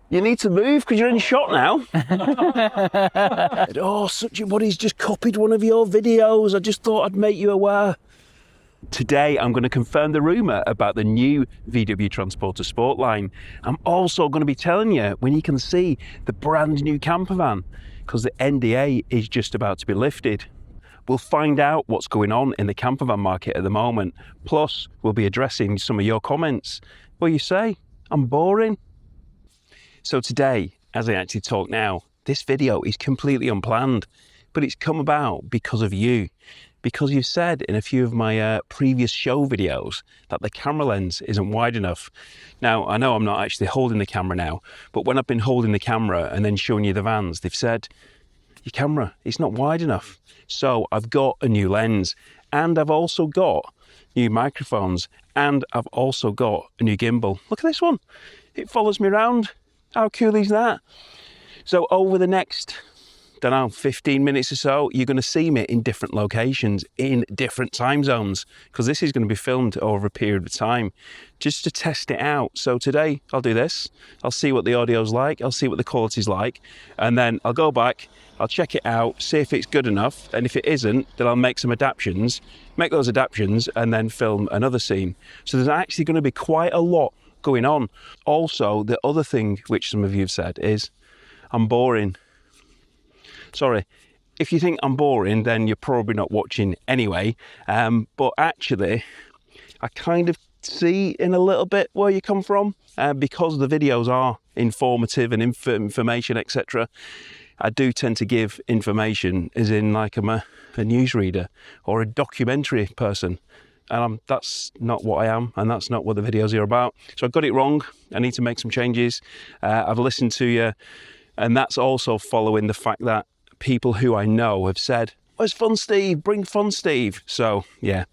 You need to move because you're in shot now. Oh, such a buddy's just copied one of your videos. I just thought I'd make you aware. Today, I'm going to confirm the rumour about the new VW Transporter Sportline. I'm also going to be telling you when you can see the brand new campervan, because the NDA is just about to be lifted. We'll find out what's going on in the campervan market at the moment. Plus, we'll be addressing some of your comments. Well, you say, I'm boring. So today, as I actually talk now, this video is completely unplanned, but it's come about because of you. Because you've said in a few of my previous show videos that the camera lens isn't wide enough. Now, I know I'm not actually holding the camera now, but when I've been holding the camera and then showing you the vans, they've said, your camera, it's not wide enough. So I've got a new lens, and I've also got new microphones, and I've also got a new gimbal. Look at this one. It follows me around. How cool is that? So over the next, don't know, 15 minutes or so, you're going to see me in different locations, in different time zones, because this is going to be filmed over a period of time, just to test it out. So today, I'll do this. I'll see what the audio's like. I'll see what the quality's like. And then I'll go back, I'll check it out, see if it's good enough. And if it isn't, then I'll make some adaptations, make those adaptations, and then film another scene. So there's actually going to be quite a lot going on. Also, the other thing which some of you have said is, I'm boring. Sorry, if you think I'm boring, then you're probably not watching anyway. But actually, I kind of see in a little bit where you come from, because the videos are informative and information, etc. I do tend to give information as in like I'm a newsreader or a documentary person. And that's not what I am, and that's not what the videos are about. So I got it wrong. I need to make some changes. I've listened to you, and that's also following the fact that people who I know have said, "Where's Fun Steve? Bring Fun Steve." So yeah,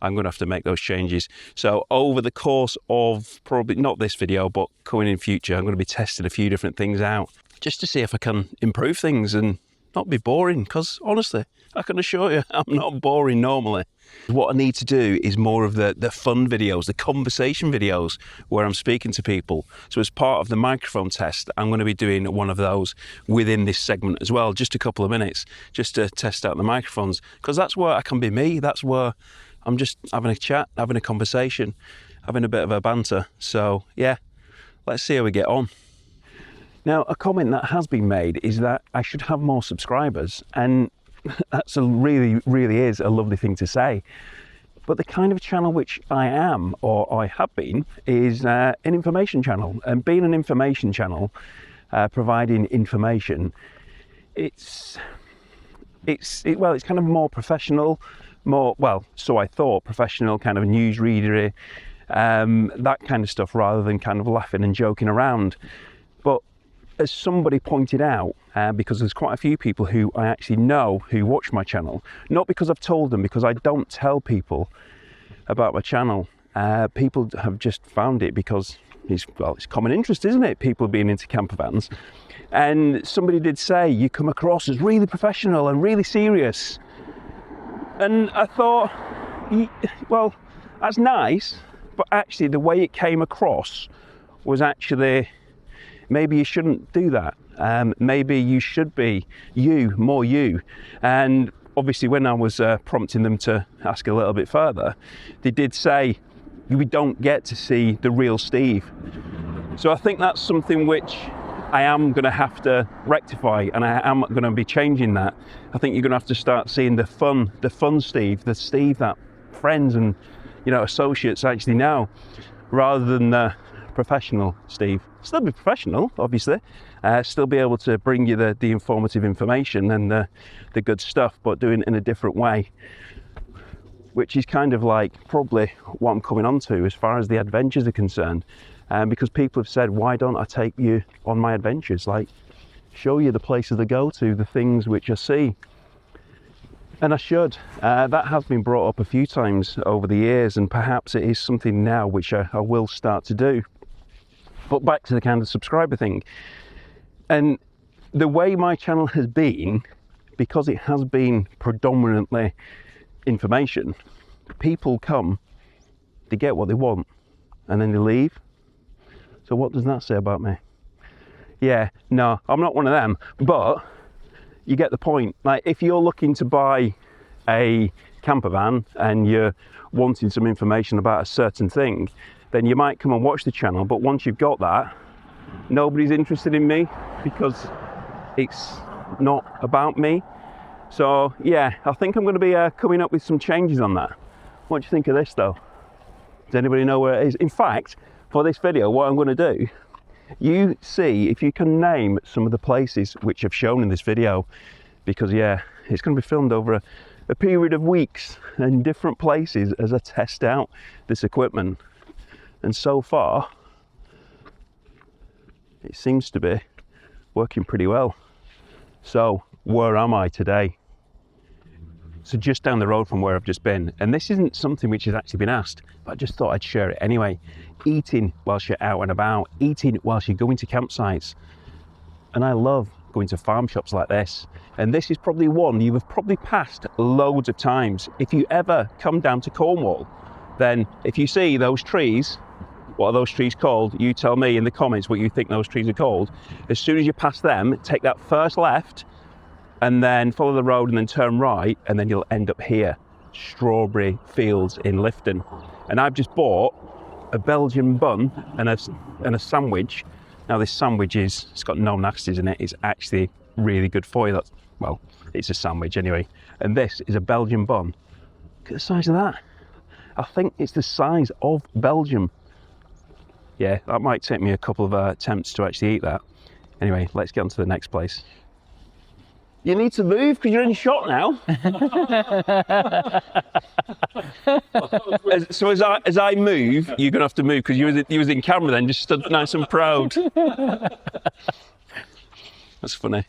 I'm going to have to make those changes. So over the course of probably not this video, but coming in future, I'm going to be testing a few different things out just to see if I can improve things and not be boring, because honestly, I can assure you, I'm not boring normally. What I need to do is more of the fun videos, the conversation videos where I'm speaking to people. So as part of the microphone test, I'm going to be doing one of those within this segment as well, just a couple of minutes, just to test out the microphones, because that's where I can be me. That's where I'm just having a chat, having a conversation, having a bit of a banter. So yeah, let's see how we get on. Now, a comment that has been made is that I should have more subscribers, and that's really is a lovely thing to say. But the kind of channel which I am, or I have been, is an information channel. And being an information channel, providing information, it's kind of more professional, so I thought, professional, kind of newsreadery, that kind of stuff, rather than kind of laughing and joking around. But as somebody pointed out, because there's quite a few people who I actually know who watch my channel, not because I've told them, because I don't tell people about my channel. People have just found it because it's common interest, isn't it? People being into camper vans. And somebody did say, you come across as really professional and really serious. And I thought, well, that's nice, but actually the way it came across was actually, maybe you shouldn't do that. Maybe you should be more you. And obviously when I was prompting them to ask a little bit further, they did say, we don't get to see the real Steve. So I think that's something which I am going to have to rectify, and I am going to be changing that. I think you're going to have to start seeing the fun Steve, the Steve that friends and associates actually know, rather than the professional Steve. Still be professional, obviously, still be able to bring you the informative information and the good stuff, but doing it in a different way, which is kind of like probably what I'm coming on to as far as the adventures are concerned. Because people have said, why don't I take you on my adventures, like show you the places I go to, the things which I see. And I should. That has been brought up a few times over the years, and perhaps it is something now which I will start to do. But back to the kind of subscriber thing. And the way my channel has been, because it has been predominantly information, people come, they get what they want, and then they leave. So what does that say about me? yeah, no, I'm not one of them, but you get the point. Like, if you're looking to buy a camper van and you're wanting some information about a certain thing, then you might come and watch the channel, but once you've got that, nobody's interested in me because it's not about me. So yeah, I think I'm going to be coming up with some changes on that. What do you think of this though? Does anybody know where it is? In fact, for this video, what I'm going to do, you see if you can name some of the places which I've shown in this video, because yeah, it's going to be filmed over a period of weeks in different places as I test out this equipment. And so far, it seems to be working pretty well. So where am I today? So just down the road from where I've just been, and this isn't something which has actually been asked, but I just thought I'd share it anyway. Eating whilst you're out and about, eating whilst you're going to campsites. And I love going to farm shops like this. And this is probably one you have probably passed loads of times. If you ever come down to Cornwall, then if you see those trees, what are those trees called? You tell me in the comments what you think those trees are called. As soon as you pass them, take that first left and then follow the road and then turn right, and then you'll end up here, strawberry fields in Lifton. And I've just bought a Belgian bun and a sandwich. Now this sandwich it's got no nasties in it. It's actually really good for you. Well, it's a sandwich anyway. And this is a Belgian bun. Look at the size of that. I think it's the size of Belgium. Yeah, that might take me a couple of attempts to actually eat that. Anyway, let's get on to the next place. You need to move because you're in shot now. So as I move, you're gonna have to move because you was in camera then, just stood nice and proud. That's funny.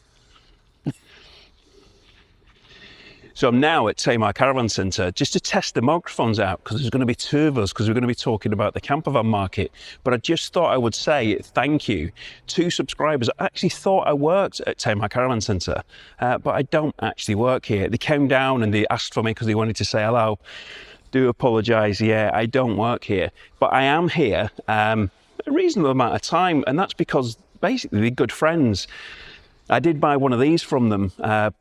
So I'm now at Tamar Caravan Centre just to test the microphones out, because there's going to be two of us, because we're going to be talking about the campervan market. But I just thought I would say thank you to subscribers. I actually thought I worked at Tamar Caravan Centre, but I don't actually work here. They came down and they asked for me because they wanted to say hello. Do apologise, yeah, I don't work here. But I am here a reasonable amount of time, and that's because basically they're good friends. I did buy one of these from them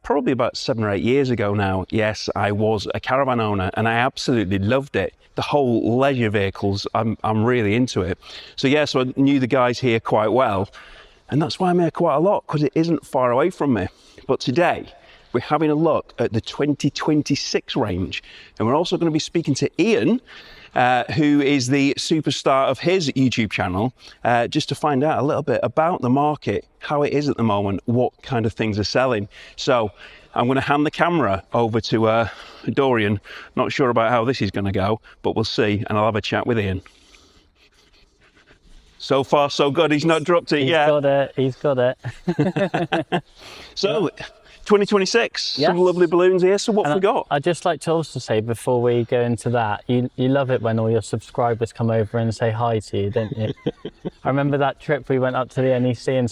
probably about 7 or 8 years ago now. Yes, I was a caravan owner and I absolutely loved it. The whole leisure vehicles, I'm really into it. So yeah, so I knew the guys here quite well, and that's why I'm here quite a lot, because it isn't far away from me. But today, we're having a look at the 2026 range, and we're also going to be speaking to Ian, who is the superstar of his YouTube channel, just to find out a little bit about the market, how it is at the moment, what kind of things are selling. So I'm going to hand the camera over to Dorian. Not sure about how this is going to go, but we'll see, and I'll have a chat with Ian. So far, so good. He's not dropped it yet. He's got it. So, 2026, yes. Some lovely balloons here. So what have we got? I'd just like to also say, before we go into that, you love it when all your subscribers come over and say hi to you, don't you? I remember that trip we went up to the NEC and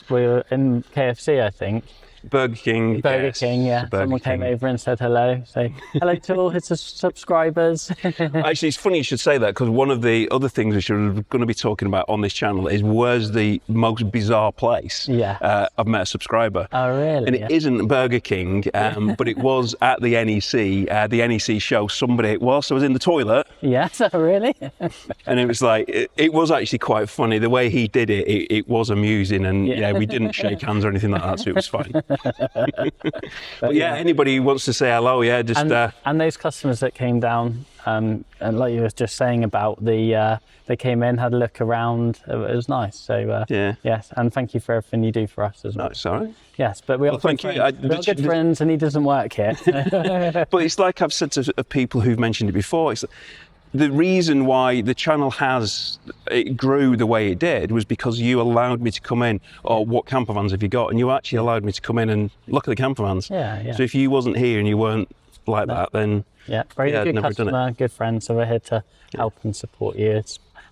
we were in KFC, I think. Burger King. Burger King, yeah. Someone came over and said hello. So hello to all his subscribers. Actually, it's funny you should say that, because one of the other things we are going to be talking about on this channel is where's the most bizarre place I've met a subscriber. Oh, really? And it isn't Burger King, but it was at the NEC show. Somebody, whilst I was in the toilet. Yes, oh, really? And it was like, it was actually quite funny. The way he did it, it was amusing. And yeah, we didn't shake hands or anything like that, so it was fine. But yeah, anybody who wants to say hello, yeah, just and those customers that came down, and like you were just saying about they came in, had a look around. It was nice. So yeah, yes, and thank you for everything you do for us as well. That's all right. Yes, but we are good friends, and he doesn't work here. But it's like I've said to people who've mentioned it before. It's the reason why the channel it grew the way it did was because you allowed me to come in, or what campervans have you got? And you actually allowed me to come in and look at the campervans. Yeah. So if you wasn't here and you weren't like that, then very good customer, good friend. So we're here to help and support you.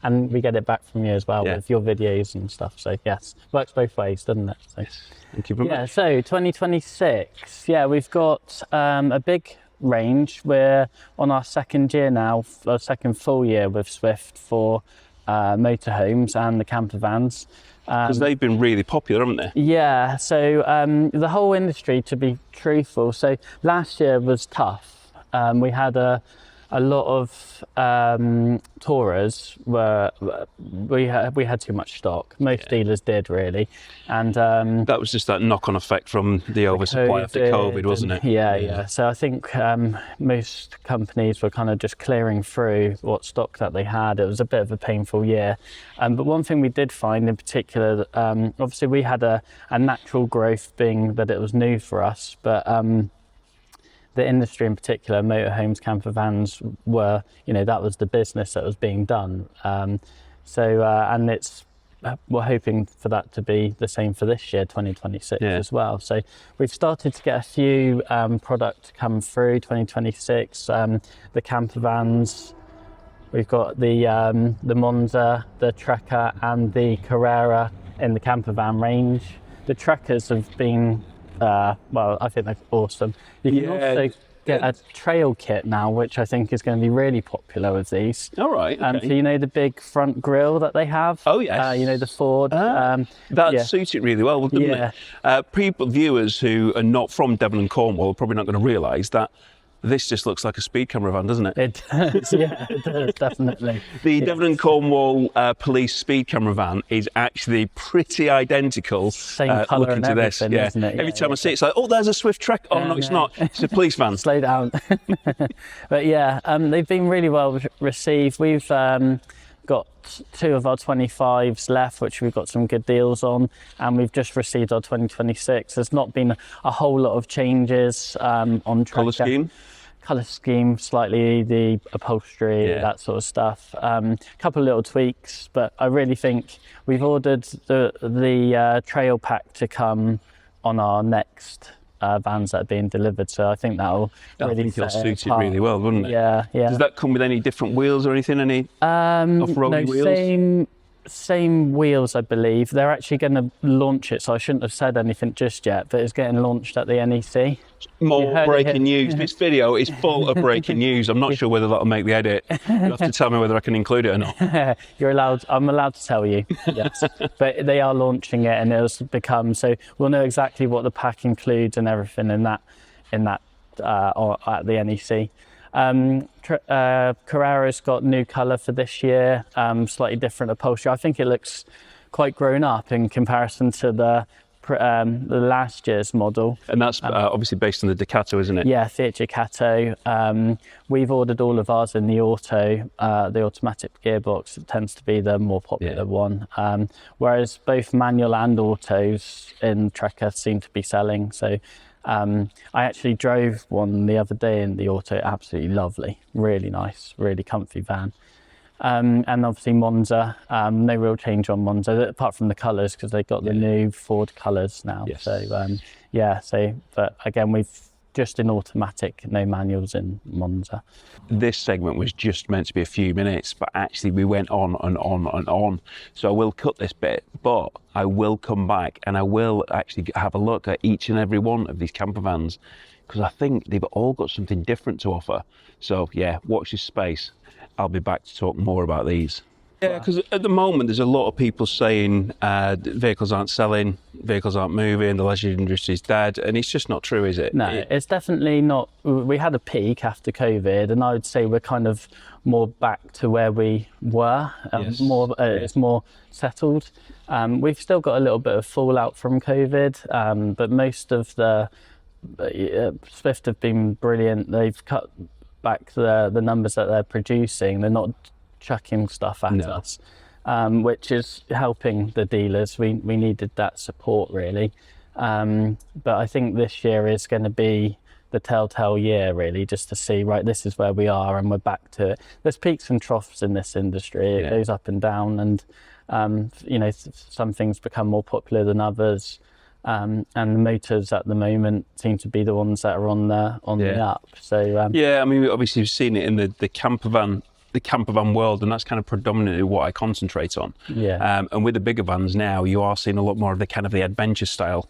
And we get it back from you as well with your videos and stuff. So yes, works both ways, doesn't it? So, yes. Thank you very much. So 2026, we've got a big range. We're on our second year now, our second full year with Swift for motorhomes and the campervans. Because they've been really popular, haven't they? Yeah, so the whole industry, to be truthful, so last year was tough. We had a lot of Taurus we had too much stock. Most dealers did, really, and that was just that knock-on effect from the oversupply after COVID, wasn't it? Yeah. So I think most companies were kind of just clearing through what stock that they had. It was a bit of a painful year, but one thing we did find in particular, obviously we had a natural growth, being that it was new for us, but the industry in particular, motorhomes, campervans, were, that was the business that was being done. And we're hoping for that to be the same for this year, 2026 as well. So we've started to get a few products come through 2026. The campervans, we've got the Monza, the Trekker, and the Carrera in the campervan range. The Trekkers have been I think they're awesome. You can also get a trail kit now, which I think is going to be really popular with these. All right. Okay. So the big front grille that they have. Oh yes. The Ford. That suits it really well, doesn't it? Viewers who are not from Devon and Cornwall are probably not going to realise that this just looks like a speed caravan, doesn't it? It does, it does, definitely. The Devon and Cornwall police speed caravan is actually pretty identical. Same colour and everything, isn't it? Every time I see it, it's like, oh, there's a Swift Trek. Oh, no, it's not. It's a police van. Slow down. But they've been really well received. We've got 2 of our 25s left, which we've got some good deals on, and we've just received our 2026. There's not been a whole lot of changes on Trekker. Colour scheme slightly, the upholstery, that sort of stuff. A couple of little tweaks, but I really think we've ordered the trail pack to come on our next vans that are being delivered, so I think that'll suit it really well, wouldn't it? Yeah. Does that come with any different wheels or anything? Any off-roading wheels? Same wheels, I believe. They're actually going to launch it, so I shouldn't have said anything just yet, but it's getting launched at the NEC. More breaking news. This video is full of breaking news. I'm not sure whether that'll make the edit. You'll have to tell me whether I can include it or not. I'm allowed to tell you, yes. But they are launching it, and it'll become, so we'll know exactly what the pack includes and everything in that at the NEC. Carrera's got new colour for this year, slightly different upholstery. I think it looks quite grown up in comparison to the last year's model. And that's obviously based on the Ducato, isn't it? Yeah, Fiat Ducato. We've ordered all of ours in the auto, the automatic gearbox. It tends to be the more popular one. Whereas both manual and autos in Trekker seem to be selling. So I actually drove one the other day in the auto, absolutely lovely, really nice, really comfy van. And obviously Monza, no real change on Monza, apart from the colours, because they've got the new Ford colours now. Yes. So, but again, we've just in automatic, no manuals in Monza. This segment was just meant to be a few minutes, but actually we went on and on and on. So I will cut this bit, but I will come back and I will actually have a look at each and every one of these camper vans, because I think they've all got something different to offer. So watch this space. I'll be back to talk more about these. Yeah, because at the moment there's a lot of people saying vehicles aren't selling, vehicles aren't moving, the leisure industry is dead, and it's just not true, is it? No, it's definitely not. We had a peak after COVID, and I would say we're kind of more back to where we were. It's more settled. We've still got a little bit of fallout from COVID, but most of the Swift have been brilliant. They've cut back the numbers that they're producing. They're not chucking stuff at us, which is helping the dealers. We needed that support, really. But I think this year is going to be the telltale year, really, just to see, right, this is where we are and we're back to it. There's peaks and troughs in this industry. It goes up and down, and some things become more popular than others. And the motors at the moment seem to be the ones that are on the up. So I mean, obviously you've seen it in the campervan world, and that's kind of predominantly what I concentrate on. And with the bigger vans now, you are seeing a lot more of the kind of the adventure style.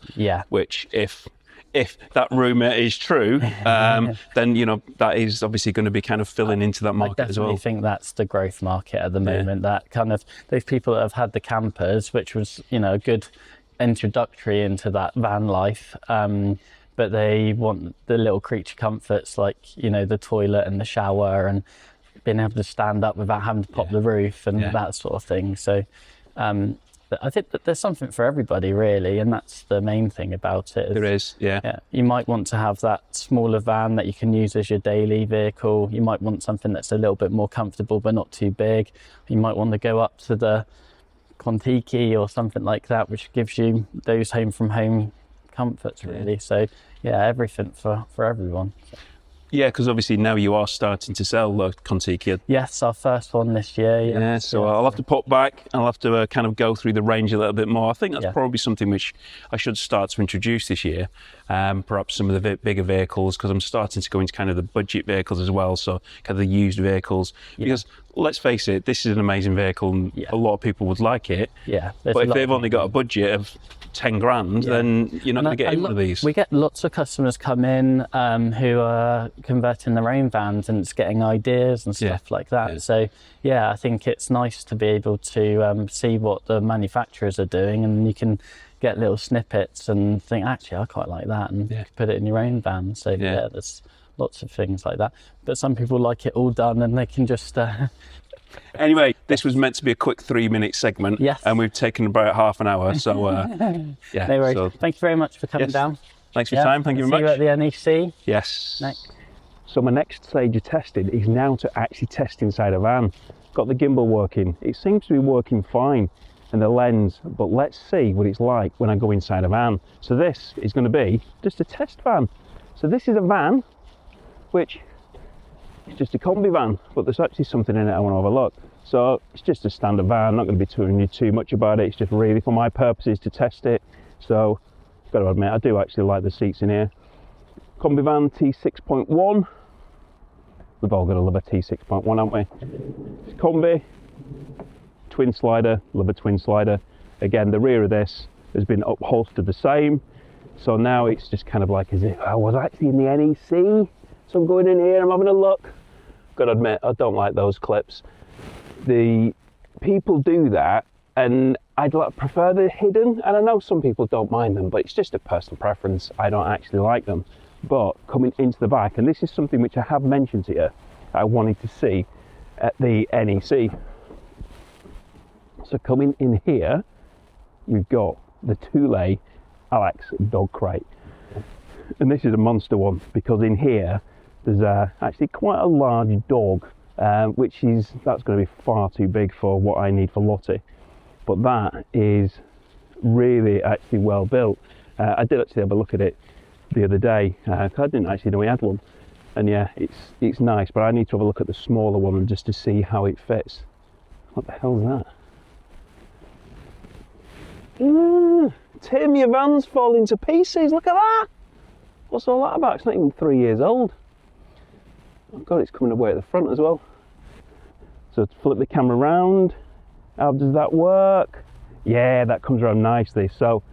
Which, if if that rumour is true, then, you know, that is obviously going to be kind of filling into that market as well. I think that's the growth market at the moment. That kind of, those people that have had the campers, which was, you know, a good introductory into that van life, but they want the little creature comforts like, you know, the toilet and the shower and being able to stand up without having to pop the roof and that sort of thing. So I think that there's something for everybody really, and that's the main thing about it. There is, yeah. You might want to have that smaller van that you can use as your daily vehicle. You might want something that's a little bit more comfortable but not too big. You might want to go up to the Contiki or something like that, which gives you those home from home comforts really. So yeah, everything for everyone. Yeah, because obviously now you are starting to sell the Contiki. Yes, our first one this year. Yeah, so I'll have to pop back. I'll have to kind of go through the range a little bit more. I think that's probably something which I should start to introduce this year. Perhaps some of the bigger vehicles, because I'm starting to go into kind of the budget vehicles as well. So kind of the used vehicles. Because let's face it, this is an amazing vehicle and a lot of people would like it. Yeah. But if they've only got a budget of 10 grand, then you're not going to get in one of these. We get lots of customers come in who are converting their own vans and it's getting ideas and stuff like that. So yeah, I think it's nice to be able to see what the manufacturers are doing, and you can get little snippets and think, actually, I quite like that, and put it in your own van. So yeah, there's lots of things like that. But some people like it all done and they can just... Anyway, this was meant to be a quick 3-minute segment, and we've taken about half an hour. So, yeah. No worries. So, thank you very much for coming down. Thanks for your time. Thank you very much. See you at the NEC. Yes. Next. So my next stage of testing is now to actually test inside a van. Got the gimbal working. It seems to be working fine, and the lens, but let's see what it's like when I go inside a van. So this is going to be just a test van. So this is a van, which is just a combi van, but there's actually something in it I want to have a look. So it's just a standard van. I'm not going to be telling you too much about it. It's just really for my purposes to test it. So I've got to admit, I do actually like the seats in here. Combi van T6.1. We've all got to love a T6.1, haven't we? It's combi, twin slider, love a twin slider. Again, the rear of this has been upholstered the same. So now it's just kind of like as if I was actually in the NEC. So I'm going in here, I'm having a look. Got to admit, I don't like those clips. The people do that, and I'd prefer the hidden, and I know some people don't mind them, but it's just a personal preference. I don't actually like them. But coming into the back, and this is something which I have mentioned here, I wanted to see at the NEC. So coming in here, you've got the Thule Alex dog crate. And this is a monster one, because in here, there's actually quite a large dog, that's going to be far too big for what I need for Lottie. But that is really actually well built. I did actually have a look at it the other day. I didn't actually know he had one, and yeah, it's nice, but I need to have a look at the smaller one just to see how it fits. What the hell is that? Tim, your van's falling to pieces. Look at that. What's all that about? It's not even 3 years old. Oh God, it's coming away at the front as well. So to flip the camera around, how does that work? Yeah, that comes around nicely. So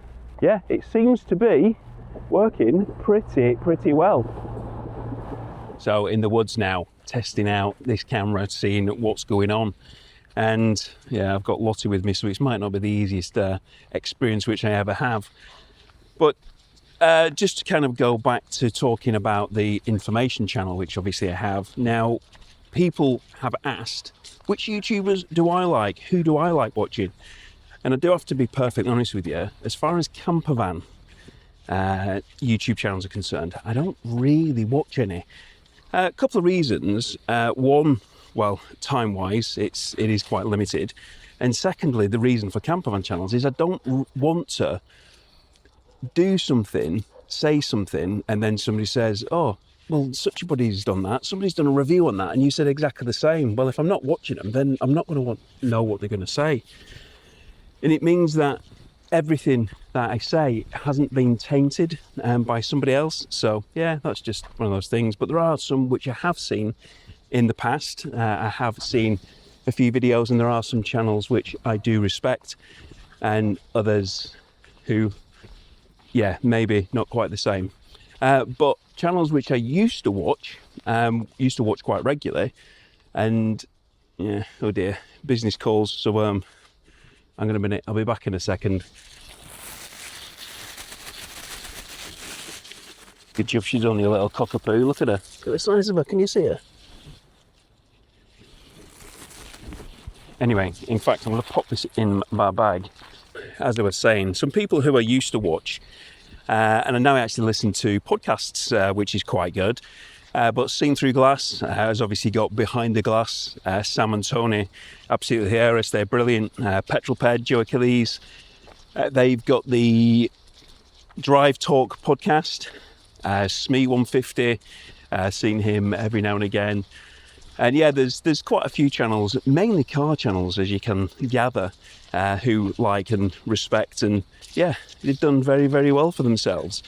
yeah, it seems to be working pretty well. So in the woods now, testing out this camera, seeing what's going on. And yeah, I've got Lottie with me, so it might not be the easiest experience which I ever have. But just to kind of go back to talking about the information channel, which obviously I have. Now, people have asked, which YouTubers do I like? Who do I like watching? And I do have to be perfectly honest with you, as far as Campervan YouTube channels are concerned, I don't really watch any. A couple of reasons. One, well, time-wise, it is quite limited. And secondly, the reason for Campervan channels is I don't want to do something, say something, and then somebody says, oh, well, such a body's done that, somebody's done a review on that, and you said exactly the same. Well, if I'm not watching them, then I'm not going to know what they're going to say. And it means that everything that I say hasn't been tainted by somebody else. So yeah, that's just one of those things. But there are some which I have seen in the past. I have seen a few videos, and there are some channels which I do respect, and others who, yeah, maybe not quite the same. But channels which I used to watch quite regularly, and yeah, oh dear, business calls. So hang on a minute, I'll be back in a second. Good job, she's only a little cockapoo. Look at her. Look at the size of her. Can you see her? Anyway, in fact, I'm going to pop this in my bag. As I was saying, some people who I used to watch, and I now actually listen to podcasts, which is quite good. But Seen Through Glass has obviously got Behind the Glass. Sam and Tony, absolutely hilarious. They're brilliant. Petrol Ped, Joe Achilles. They've got the Drive Talk podcast. Smee 150. Seen him every now and again. And yeah, there's quite a few channels, mainly car channels, as you can gather, who like and respect, and yeah, they've done very, very well for themselves.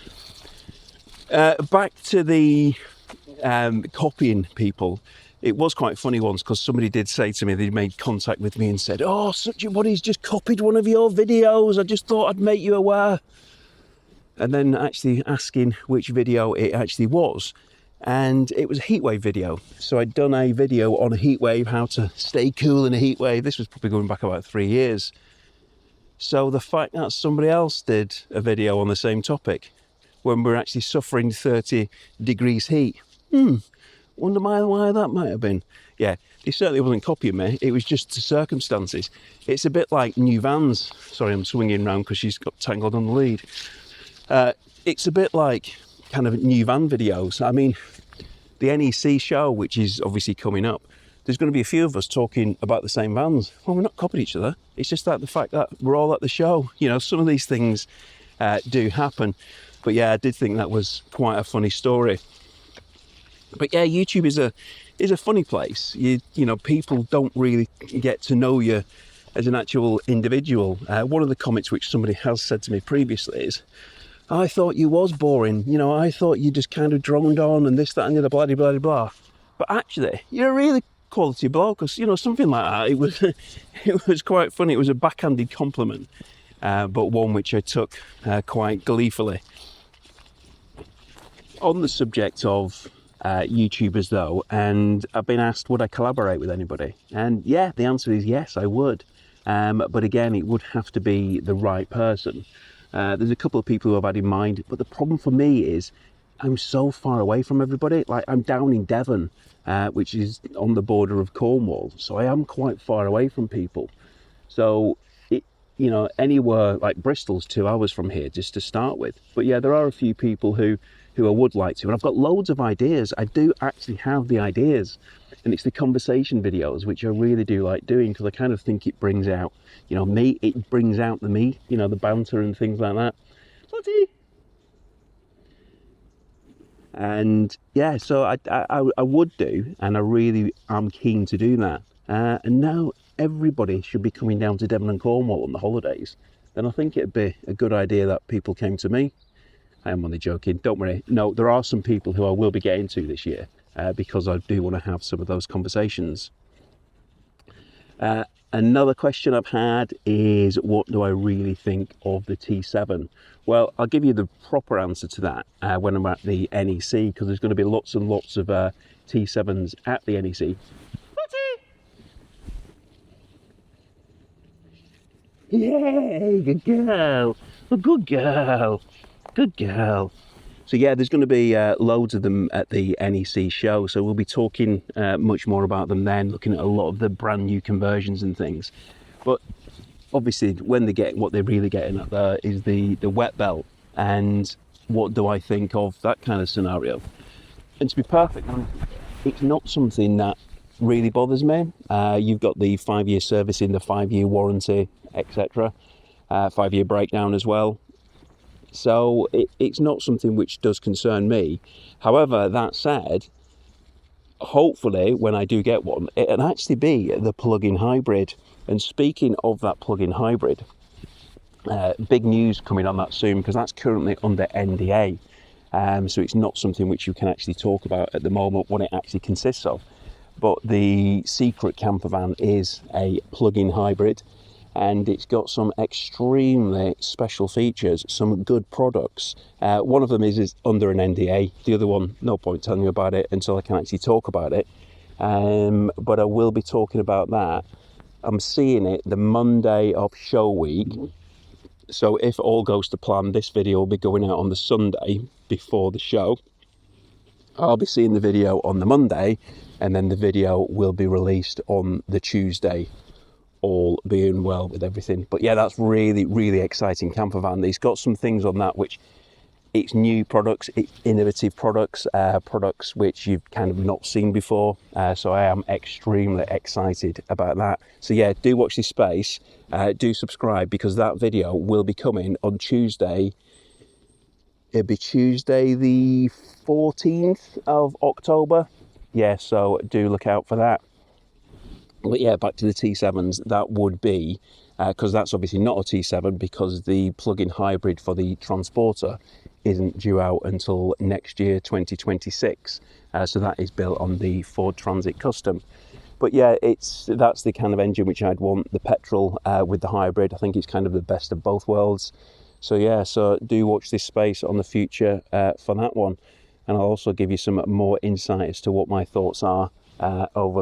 Back to the copying people. It was quite funny once, because somebody did say to me, they made contact with me and said, "Oh, such a body's just copied one of your videos. I just thought I'd make you aware." And then actually asking which video it actually was. And it was a heatwave video. So I'd done a video on a heatwave, how to stay cool in a heatwave. This was probably going back about 3 years. So the fact that somebody else did a video on the same topic when we're actually suffering 30 degrees heat, wonder why that might have been. Yeah, he certainly wasn't copying me. It was just the circumstances. It's a bit like new vans. Sorry, I'm swinging around because she's got tangled on the lead. It's a bit like kind of new van videos. I mean, the NEC show, which is obviously coming up, there's going to be a few of us talking about the same vans. Well, we're not copying each other. It's just that the fact that we're all at the show. You know, some of these things do happen. But yeah, I did think that was quite a funny story. But yeah, YouTube is a funny place. You know, people don't really get to know you as an actual individual. One of the comments which somebody has said to me previously is, "I thought you was boring. You know, I thought you just kind of droned on and this, that, and the other, blah, blah, blah, blah." But actually, you're a really quality bloke, because, you know, something like that, it was quite funny. It was a backhanded compliment, but one which I took quite gleefully. On the subject of YouTubers, though, and I've been asked, would I collaborate with anybody? And yeah, the answer is yes, I would. But again, it would have to be the right person. There's a couple of people who I've had in mind, but the problem for me is I'm so far away from everybody. Like, I'm down in Devon, which is on the border of Cornwall, so I am quite far away from people. So, you know, anywhere like Bristol's 2 hours from here, just to start with. But yeah, there are a few people who I would like to, and I've got loads of ideas. I do actually have the ideas, and it's the conversation videos which I really do like doing, because I kind of think it brings out, you know, me. It brings out the me, you know, the banter and things like that. Bloody. And yeah, so I would do, and I really am keen to do that. And now everybody should be coming down to Devon and Cornwall on the holidays. Then I think it'd be a good idea that people came to me. I am only joking, don't worry. No, there are some people who I will be getting to this year, because I do want to have some of those conversations. Another question I've had is, what do I really think of the T7? Well, I'll give you the proper answer to that when I'm at the NEC, because there's going to be lots and lots of T7s at the NEC. Yay, good girl. Oh, good girl. Good girl. So yeah, there's going to be loads of them at the NEC show, so we'll be talking much more about them then, looking at a lot of the brand new conversions and things. But obviously, when they get, what they're really getting at there is the wet belt, and what do I think of that kind of scenario. And to be perfect, it's not something that really bothers me. You've got the 5-year servicing, the 5-year warranty, etc. 5-year breakdown as well. So it's not something which does concern me. However, that said, hopefully when I do get one, it'll actually be the plug-in hybrid. And speaking of that plug-in hybrid, big news coming on that soon, because that's currently under NDA. So it's not something which you can actually talk about at the moment what it actually consists of. But the secret camper van is a plug-in hybrid. and it's got some extremely special features, some good products. One of them is under an NDA. The other one, no point telling you about it until I can actually talk about it. But I will be talking about that. I'm seeing it the Monday of show week. So if all goes to plan, this video will be going out on the Sunday before the show. I'll be seeing the video on the Monday, and then the video will be released on the Tuesday, all being well with everything. But yeah, that's really, really exciting campervan. It's got some things on that which it's new products, it's innovative products, products which you've kind of not seen before. So I am extremely excited about that. So yeah, do watch this space, do subscribe, because that video will be coming on Tuesday. It'll be Tuesday the 14th of October. Yeah, so do look out for that. But yeah, back to the T7s, that would be, because that's obviously not a T7 because the plug-in hybrid for the Transporter isn't due out until next year, 2026. So that is built on the Ford Transit Custom. But yeah, that's the kind of engine which I'd want, the petrol with the hybrid. I think it's kind of the best of both worlds. So yeah, so do watch this space on the future for that one. And I'll also give you some more insight as to what my thoughts are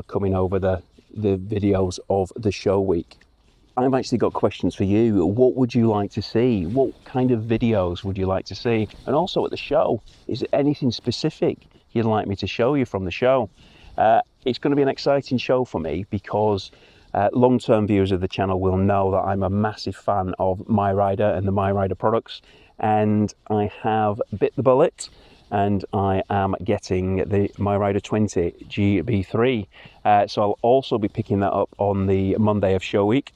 coming over the videos of the show week. I've actually got questions for you. What would you like to see? What kind of videos would you like to see? And also at the show, is there anything specific you'd like me to show you from the show? It's going to be an exciting show for me because long-term viewers of the channel will know that I'm a massive fan of MiRider and the MiRider products, and I have bit the bullet and I am getting the MiRider 20 GB3. So I'll also be picking that up on the Monday of show week.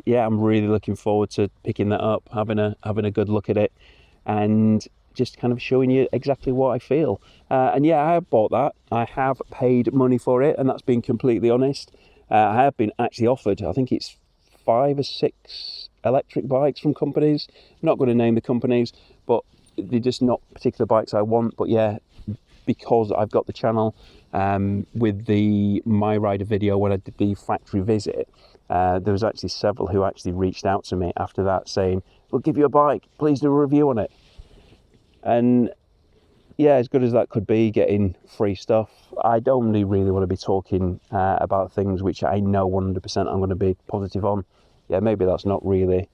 Yeah, I'm really looking forward to picking that up, having a good look at it, and just kind of showing you exactly what I feel. And yeah, I have bought that. I have paid money for it, and that's being completely honest. I have been actually offered, I think it's 5 or 6 electric bikes from companies. I'm not going to name the companies, but they're just not particular bikes I want. But yeah, because I've got the channel with the MiRider video when I did the factory visit, there was actually several who actually reached out to me after that saying, we'll give you a bike, please do a review on it. And yeah, as good as that could be, getting free stuff, I don't really want to be talking about things which I know 100% I'm going to be positive on. Yeah, maybe that's not really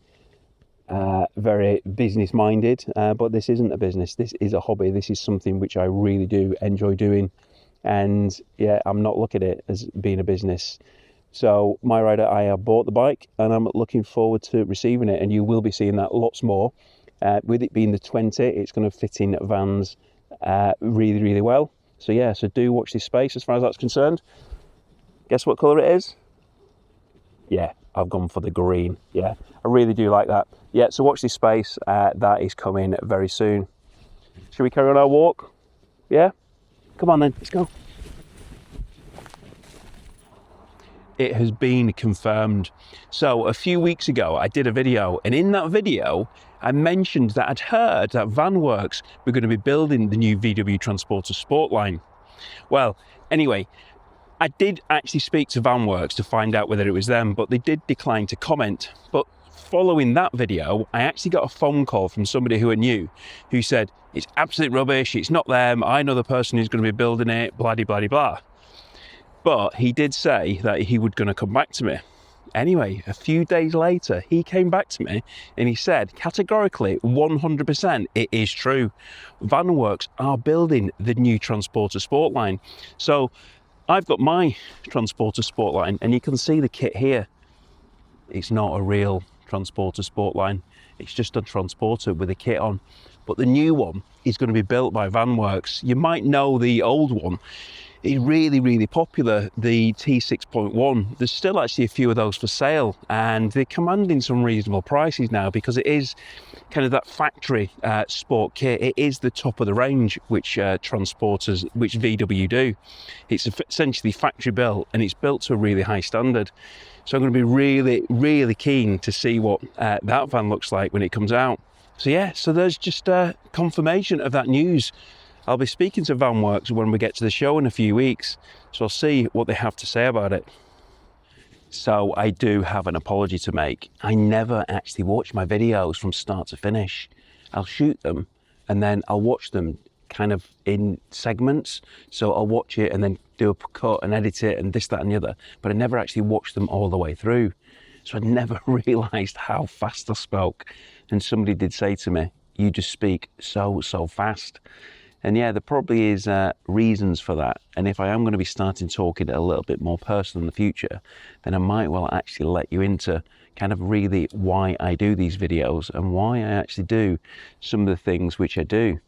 very business minded, but this isn't a business, this is a hobby. This is something which I really do enjoy doing, and yeah, I'm not looking at it as being a business. So MiRider, I have bought the bike and I'm looking forward to receiving it, and you will be seeing that lots more. With it being the 20, it's going to fit in vans really, really well. So yeah, so do watch this space as far as that's concerned. Guess what colour it is? Yeah, I've gone for the green. Yeah, I really do like that. Yeah, so watch this space. That is coming very soon. Shall we carry on our walk? Yeah? Come on then, let's go. It has been confirmed. So a few weeks ago, I did a video, and in that video, I mentioned that I'd heard that Vanworx were going to be building the new VW Transporter Sportline. Well, anyway, I did actually speak to Vanworx to find out whether it was them, but they did decline to comment. But following that video, I actually got a phone call from somebody who I knew, who said, it's absolute rubbish, it's not them, I know the person who's going to be building it, blah, blah, blah, blah. But he did say that he was going to come back to me. Anyway, a few days later, he came back to me and he said, categorically, 100%, it is true. Vanworx are building the new Transporter Sportline. So I've got my Transporter Sportline, and you can see the kit here. It's not a real Transporter Sportline. It's just a Transporter with a kit on. But the new one is going to be built by Vanworx. You might know the old one. It's really, really popular, the T6.1. There's still actually a few of those for sale, and they're commanding some reasonable prices now because it is kind of that factory sport kit. It is the top of the range which transporters, which VW do. It's essentially factory built, and it's built to a really high standard. So I'm going to be really, really keen to see what that van looks like when it comes out. So yeah, so there's just confirmation of that news. I'll be speaking to Vanworx when we get to the show in a few weeks, so I'll see what they have to say about it. So I do have an apology to make. I never actually watch my videos from start to finish. I'll shoot them and then I'll watch them kind of in segments. So I'll watch it and then do a cut and edit it and this, that and the other. But I never actually watched them all the way through. So I never realised how fast I spoke. And somebody did say to me, you just speak so fast. And yeah, there probably is reasons for that. And if I am going to be starting talking a little bit more personal in the future, then I might well actually let you into kind of really why I do these videos and why I actually do some of the things which I do.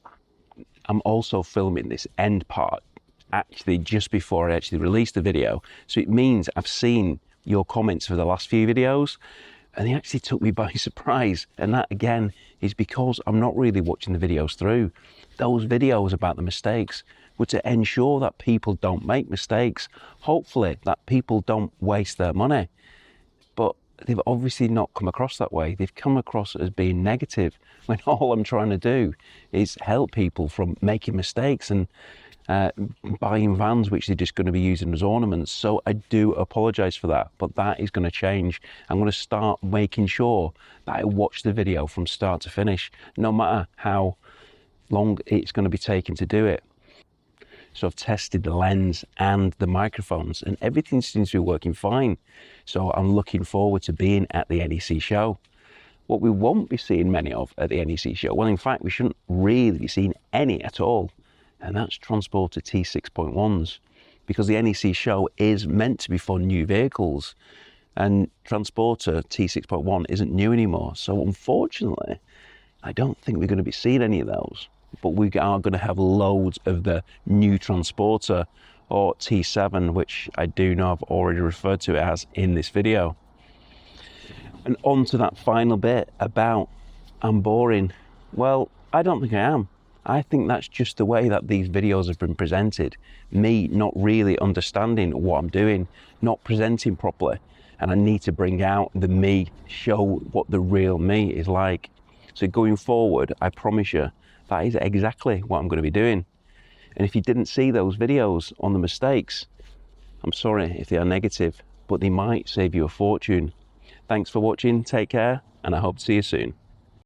I'm also filming this end part actually just before I actually release the video. So it means I've seen your comments for the last few videos and they actually took me by surprise. And that again is because I'm not really watching the videos through. Those videos about the mistakes were to ensure that people don't make mistakes. Hopefully that people don't waste their money. But they've obviously not come across that way. They've come across as being negative when all I'm trying to do is help people from making mistakes and buying vans which they're just going to be using as ornaments. So I do apologise for that, but that is going to change. I'm going to start making sure that I watch the video from start to finish, no matter how long it's going to be taking to do it. So I've tested the lens and the microphones and everything seems to be working fine. So I'm looking forward to being at the NEC show. What we won't be seeing many of at the NEC show, well in fact we shouldn't really be seeing any at all, and that's Transporter T6.1s, because the NEC show is meant to be for new vehicles and Transporter T6.1 isn't new anymore. So unfortunately, I don't think we're going to be seeing any of those, but we are going to have loads of the new Transporter or T7, which I do know I've already referred to it as in this video. And on to that final bit about I'm boring. Well, I don't think I am. I think that's just the way that these videos have been presented. Me not really understanding what I'm doing, not presenting properly. And I need to bring out the me, show what the real me is like. So going forward, I promise you, that is exactly what I'm going to be doing. And if you didn't see those videos on the mistakes, I'm sorry if they are negative, but they might save you a fortune. Thanks for watching, take care, and I hope to see you soon.